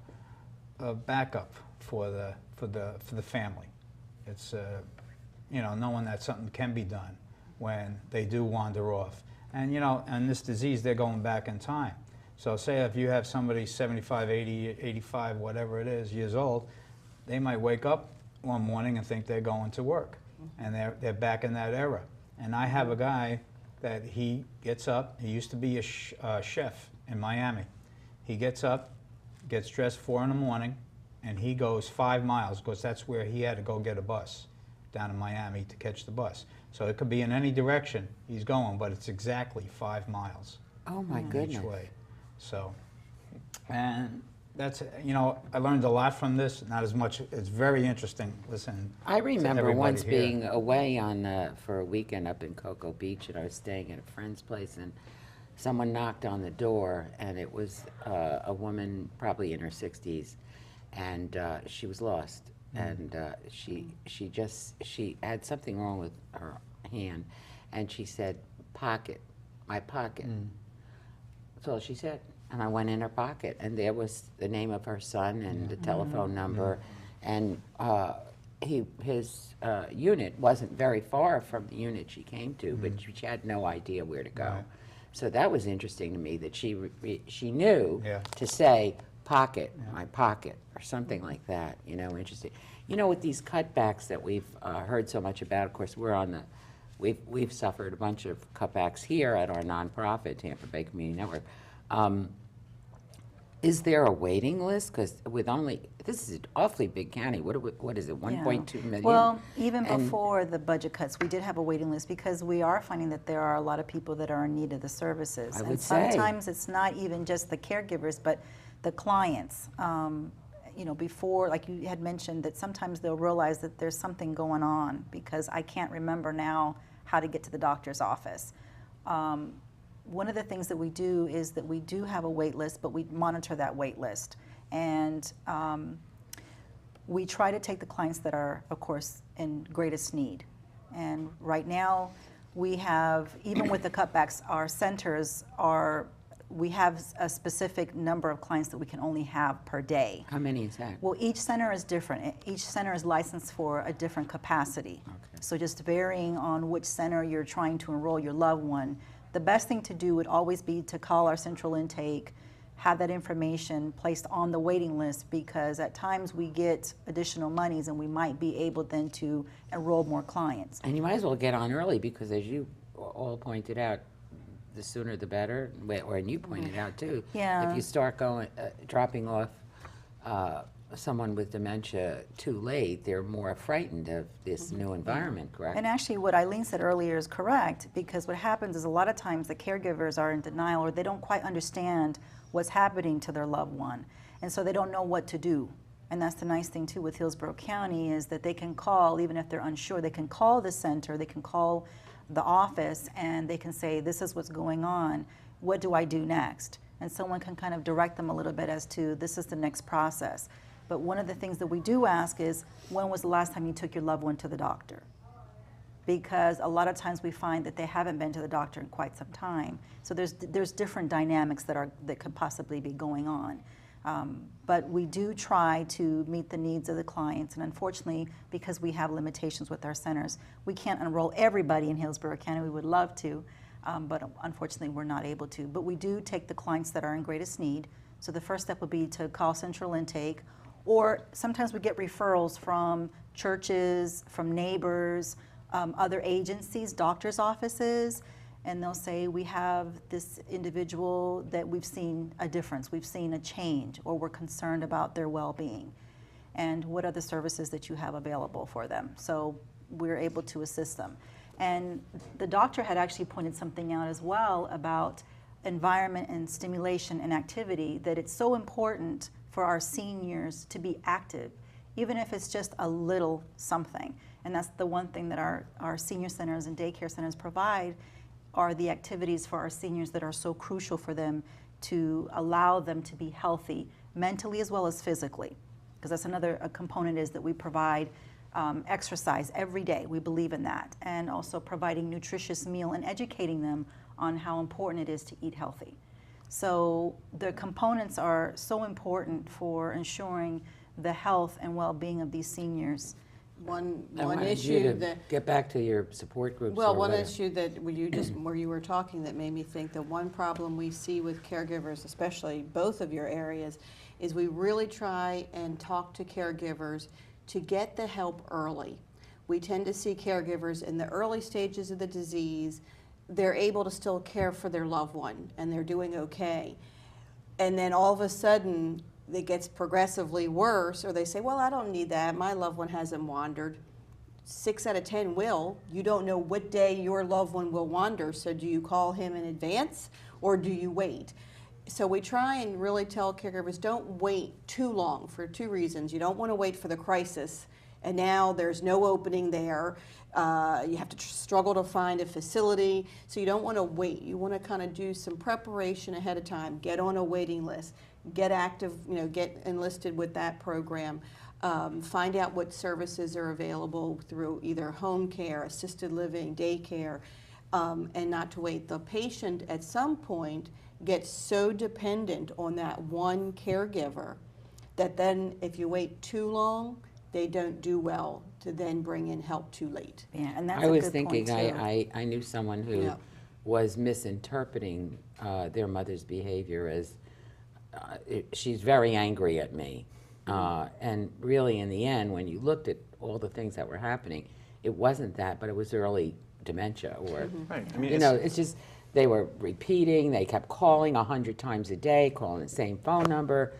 a backup for the family. It's you know, knowing that something can be done when they do wander off. And you know, and this disease, they're going back in time. So say if you have somebody 75, 80, 85, whatever it is, years old, they might wake up one morning and think they're going to work. And they're back in that era. And I have a guy that he gets up, he used to be a chef in Miami. He gets up, gets dressed 4 in the morning, and he goes 5 miles, because that's where he had to go get a bus down in Miami to catch the bus. So it could be in any direction he's going, but it's exactly 5 miles. Oh my goodness. Each way. So, and that's, you know, I learned a lot from this, not as much, it's very interesting listening I to remember everybody once here. being away for a weekend up in Cocoa Beach, and I was staying at a friend's place, and someone knocked on the door, and it was a woman probably in her 60s, and she was lost, and she had something wrong with her hand, and she said, "Pocket, my pocket." That's all she said. And I went in her pocket, and there was the name of her son and the telephone number, and his unit wasn't very far from the unit she came to, but she had no idea where to go. Right. So that was interesting to me that she knew Yeah. to say pocket, my pocket, or something like that. You know, interesting. You know, with these cutbacks that we've heard so much about, of course, we've suffered a bunch of cutbacks here at our nonprofit, Tampa Bay Community Network. Is there a waiting list? Because this is an awfully big county. What is it, 1.2 million? Well, even And- before the budget cuts, we did have a waiting list because we are finding that there are a lot of people that are in need of the services. I and would say. sometimes it's not even just the caregivers, but the clients, you know, before, like you had mentioned, that sometimes they'll realize that there's something going on because I can't remember now how to get to the doctor's office. One of the things that we do is that we do have a wait list, but we monitor that wait list. And we try to take the clients that are, of course, in greatest need. And right now, we have, even with the cutbacks, our centers are, we have a specific number of clients that we can only have per day. How many is that? Well, each center is different. Each center is licensed for a different capacity. Okay. So just varying on which center you're trying to enroll your loved one, the best thing to do would always be to call our central intake, have that information placed on the waiting list, because at times we get additional monies and we might be able then to enroll more clients. And you might as well get on early because, as you all pointed out, the sooner the better, and you pointed out too. Yeah. If you start going, dropping off someone with dementia too late, they're more frightened of this new environment, correct? And actually what Eileen said earlier is correct, because what happens is a lot of times the caregivers are in denial, or they don't quite understand what's happening to their loved one. And so they don't know what to do. And that's the nice thing too with Hillsborough County, is that they can call, even if they're unsure, they can call the center, they can call the office, and they can say, this is what's going on, what do I do next? And someone can kind of direct them a little bit as to, this is the next process. But one of the things that we do ask is, when was the last time you took your loved one to the doctor? Because a lot of times we find that they haven't been to the doctor in quite some time. So there's different dynamics that could possibly be going on. But we do try to meet the needs of the clients, and unfortunately, because we have limitations with our centers, we can't enroll everybody in Hillsborough County. We would love to, but unfortunately we're not able to. But we do take the clients that are in greatest need. So the first step would be to call central intake, or sometimes we get referrals from churches, from neighbors, other agencies, doctors' offices, and they'll say, we have this individual that we've seen a difference, we've seen a change, or we're concerned about their well-being, and what are the services that you have available for them. So we're able to assist them. And the doctor had actually pointed something out as well about environment and stimulation and activity, that it's so important for our seniors to be active, even if it's just a little something. And that's the one thing that our senior centers and daycare centers provide, are the activities for our seniors that are so crucial for them to allow them to be healthy mentally as well as physically. Because that's another component, is that we provide exercise every day. We believe in that. And also providing nutritious meal and educating them on how important it is to eat healthy. So the components are so important for ensuring the health and well-being of these seniors. One wanted issue you to that, get back to your support groups. well, or one whatever. issue that where you were talking that made me think that one problem we see with caregivers, especially both of your areas, is we really try and talk to caregivers to get the help early. We tend to see caregivers in the early stages of the disease, they're able to still care for their loved one and they're doing okay. And then all of a sudden, it gets progressively worse, or they say, well, I don't need that, my loved one hasn't wandered. 6 out of 10 will. You don't know what day your loved one will wander, so do you call him in advance or do you wait? So we try and really tell caregivers, don't wait too long for 2 reasons. You don't want to wait for the crisis, and now there's no opening there. You have to struggle to find a facility, so you don't want to wait. You want to kind of do some preparation ahead of time, get on a waiting list, get active, get enlisted with that program, find out what services are available through either home care, assisted living, daycare, and not to wait. The patient at some point gets so dependent on that one caregiver that then if you wait too long, they don't do well to then bring in help too late. Yeah, and that's I a was good thinking, point too. I knew someone who Yeah. was misinterpreting their mother's behavior as, she's very angry at me. And really, in the end, when you looked at all the things that were happening, it wasn't that, but it was early dementia. Or, Right. I mean, it's just, they were repeating, they kept calling 100 times a day, calling the same phone number,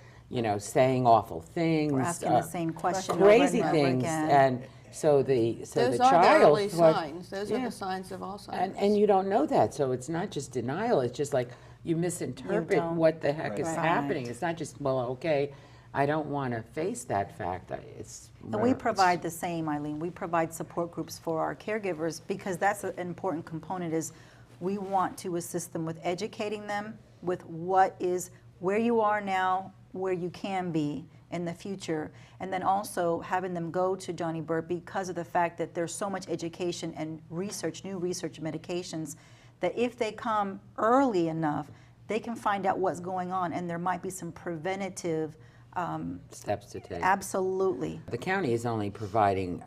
saying awful things. We're asking the same question crazy over and over things. again. And so the Those are the child early thought, signs. Those are yeah. the signs of Alzheimer's. And you don't know that, so it's not just denial, it's just like, you misinterpret don't. what the heck is Right. happening. It's not just, well, okay, I don't want to face that fact. It's And we provide the same, Eileen. We provide support groups for our caregivers because that's an important component is we want to assist them with educating them with what is where you are now, where you can be in the future, and then also having them go to Johnny Burt because of the fact that there's so much education and research, new research medications, that if they come early enough, they can find out what's going on and there might be some preventative steps to take. Absolutely. The county is only providing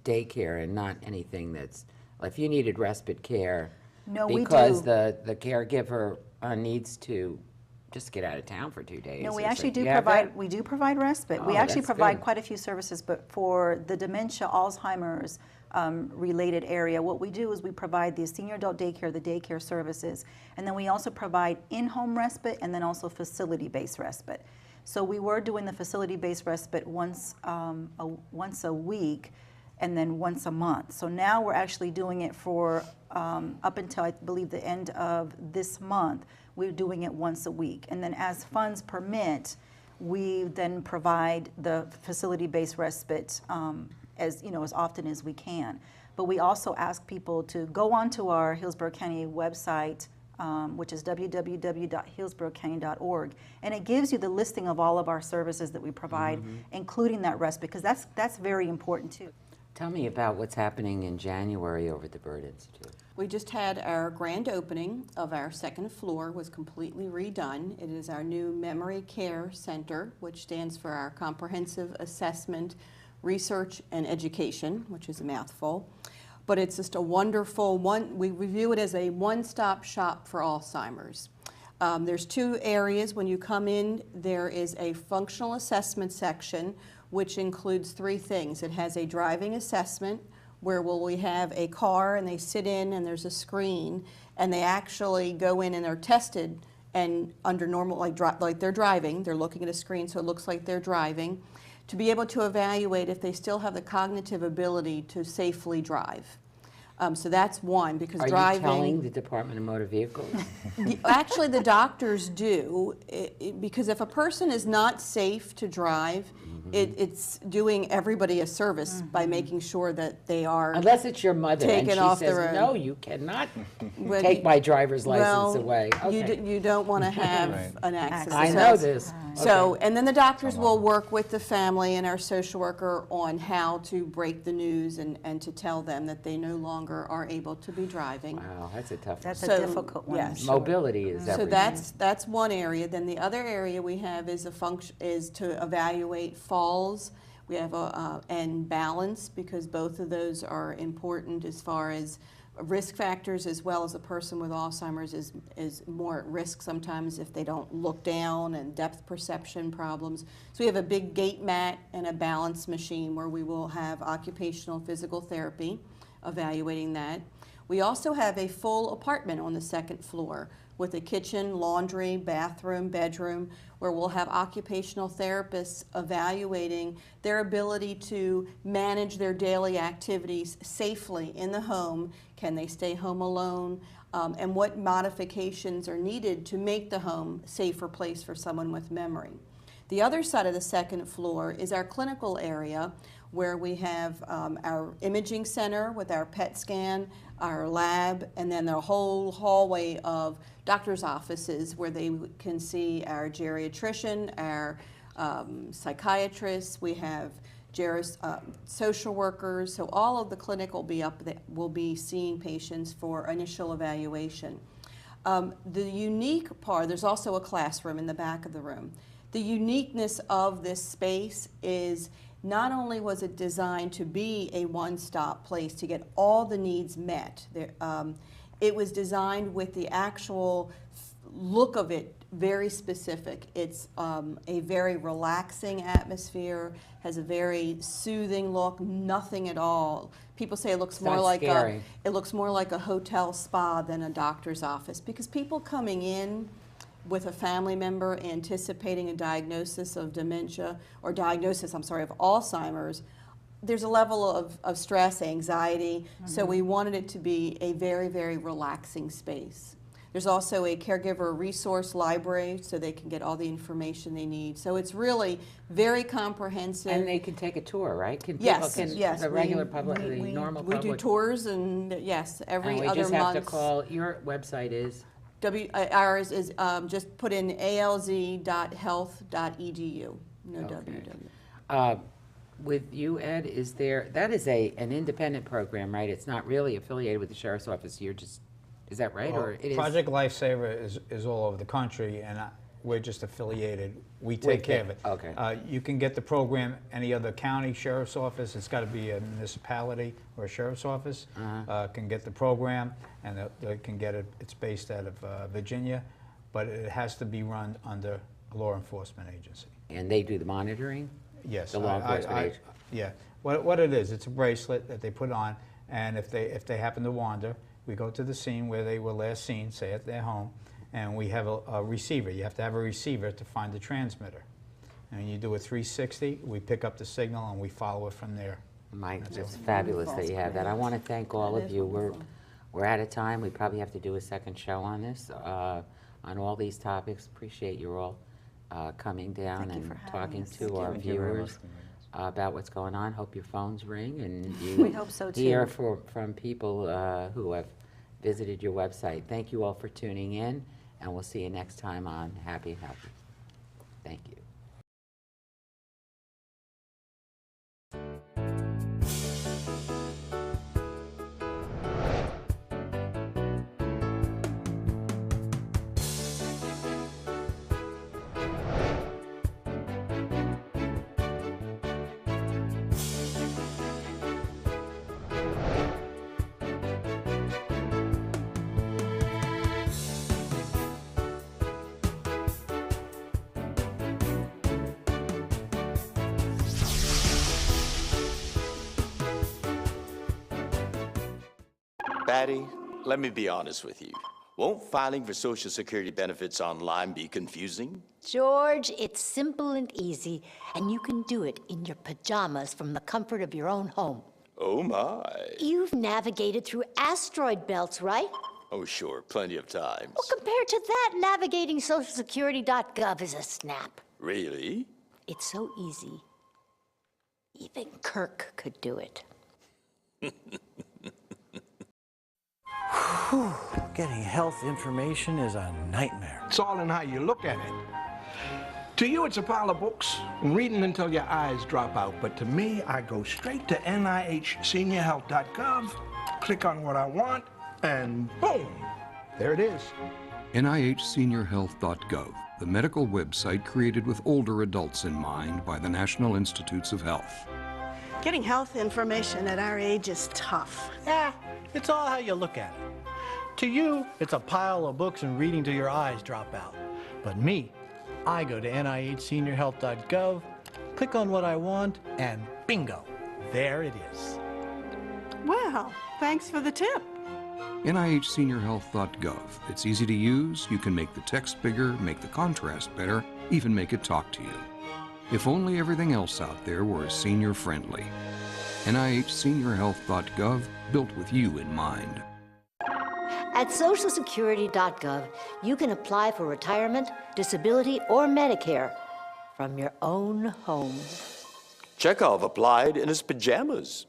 daycare and not anything that's, if you needed respite care, No, we because do. the caregiver needs to just get out of town for 2 days. No, we or actually something. do You have provide, that? we do provide respite. We Oh, actually that's provide good. quite a few services, but for the dementia, Alzheimer's related area, what we do is we provide the senior adult daycare, the daycare services, and then we also provide in-home respite and then also facility-based respite. So we were doing the facility-based respite once a week and then once a month. So now we're actually doing it for up until I believe the end of this month. We're doing it once a week. And then as funds permit, we then provide the facility-based respite as often as we can. But we also ask people to go onto our Hillsborough County website, which is www.hillsboroughcounty.org, and it gives you the listing of all of our services that we provide, including that respite, because that's very important too. Tell me about what's happening in January over at the Bird Institute. We just had our grand opening of our second floor, was completely redone. It is our new Memory Care Center, which stands for our Comprehensive Assessment, Research, and Education, which is a mouthful. But it's just a wonderful we review it as a one-stop shop for Alzheimer's. There's 2 areas when you come in. There is a functional assessment section, which includes 3 things. It has a driving assessment, where we have a car and they sit in and there's a screen and they actually go in and they're tested and under normal, like they're driving, they're looking at a screen so it looks like they're driving, to be able to evaluate if they still have the cognitive ability to safely drive. So that's one, because driving... Are you telling the Department of Motor Vehicles? Actually, the doctors do, because if a person is not safe to drive, it's doing everybody a service by making sure that they are Unless it's your mother and taken she off the says, road. no, you cannot Well, take my driver's license well, away. Okay. You don't want to have Right. an accident. I know this. So, Okay. and then the doctors will work with the family and our social worker on how to break the news and to tell them that they no longer are able to be driving. Wow, that's a tough That's one. a So, difficult one. yes. Mobility is So everything. that's one area. Then the other area we have is to evaluate falls. We have and balance, because both of those are important as far as risk factors, as well as a person with Alzheimer's is more at risk sometimes if they don't look down, and depth perception problems. So we have a big gait mat and a balance machine where we will have occupational physical therapy evaluating that. We also have a full apartment on the second floor with a kitchen, laundry, bathroom, bedroom, where we'll have occupational therapists evaluating their ability to manage their daily activities safely in the home. Can they stay home alone? And what modifications are needed to make the home a safer place for someone with memory. The other side of the second floor is our clinical area, where we have our imaging center with our PET scan, our lab, and then the whole hallway of doctor's offices where they can see our geriatrician, our psychiatrists. We have social workers. So all of the clinic will be up. That will be seeing patients for initial evaluation. The unique part, there's also a classroom in the back of the room. The uniqueness of this space is not only was it designed to be a one-stop place to get all the needs met, it was designed with the actual look of it very specific. It's a very relaxing atmosphere, has a very soothing look, nothing at all. People say it looks more like a hotel spa than a doctor's office, because people coming in with a family member anticipating a diagnosis of dementia, or diagnosis, I'm sorry, of Alzheimer's, there's a level of stress, anxiety, so we wanted it to be a very, very relaxing space. There's also a caregiver resource library so they can get all the information they need. So it's really very comprehensive. And they can take a tour, right? Can Yes, people, can yes. the regular public, the normal We public? do tours, and yes, every and we other just month. have to call, your website is? Ours is just put in alz.health.edu. No Okay. www. With you, Ed, is there, that is an independent program, right? It's not really affiliated with the Sheriff's Office, you're just, is that right? Well, Or it is? Project Lifesaver is all over the country, and we're just affiliated. We take care of it. Okay. You can get the program any other county sheriff's office. It's got to be a municipality or a sheriff's office can get the program, and they can get it. It's based out of Virginia, but it has to be run under a law enforcement agency. And they do the monitoring? Yes. The law enforcement agency? Yeah. What it is, it's a bracelet that they put on, and if they happen to wander, we go to the scene where they were last seen, say at their home, and we have a receiver. You have to have a receiver to find the transmitter. And when you do a 360, we pick up the signal and we follow it from there. Mike, it's fabulous that you have that. I want to thank all of you. We're out of time. We probably have to do a second show on this, on all these topics. Appreciate you all coming down and talking to our viewers about what's going on. Hope your phones ring and you We hope so, too. hear from people who have visited your website. Thank you all for tuning in, and we'll see you next time on Happy and Healthy. Thank you. Patty, let me be honest with you. Won't filing for Social Security benefits online be confusing? George, it's simple and easy, and you can do it in your pajamas from the comfort of your own home. Oh my. You've navigated through asteroid belts, right? Oh sure, plenty of times. Well, compared to that, navigating socialsecurity.gov is a snap. Really? It's so easy. Even Kirk could do it. Getting health information is a nightmare. It's all in how you look at it. To you, it's a pile of books, reading until your eyes drop out. But to me, I go straight to NIHseniorhealth.gov, click on what I want, and boom, there it is. NIHseniorhealth.gov, the medical website created with older adults in mind by the National Institutes of Health. Getting health information at our age is tough. Yeah, it's all how you look at it. To you, it's a pile of books and reading till your eyes drop out. But me, I go to NIHseniorhealth.gov, click on what I want, and bingo, there it is. Well, thanks for the tip. NIHseniorhealth.gov. It's easy to use. You can make the text bigger, make the contrast better, even make it talk to you. If only everything else out there were senior friendly. NIHseniorhealth.gov, built with you in mind. At socialsecurity.gov, you can apply for retirement, disability, or Medicare from your own home. Chekhov applied in his pajamas.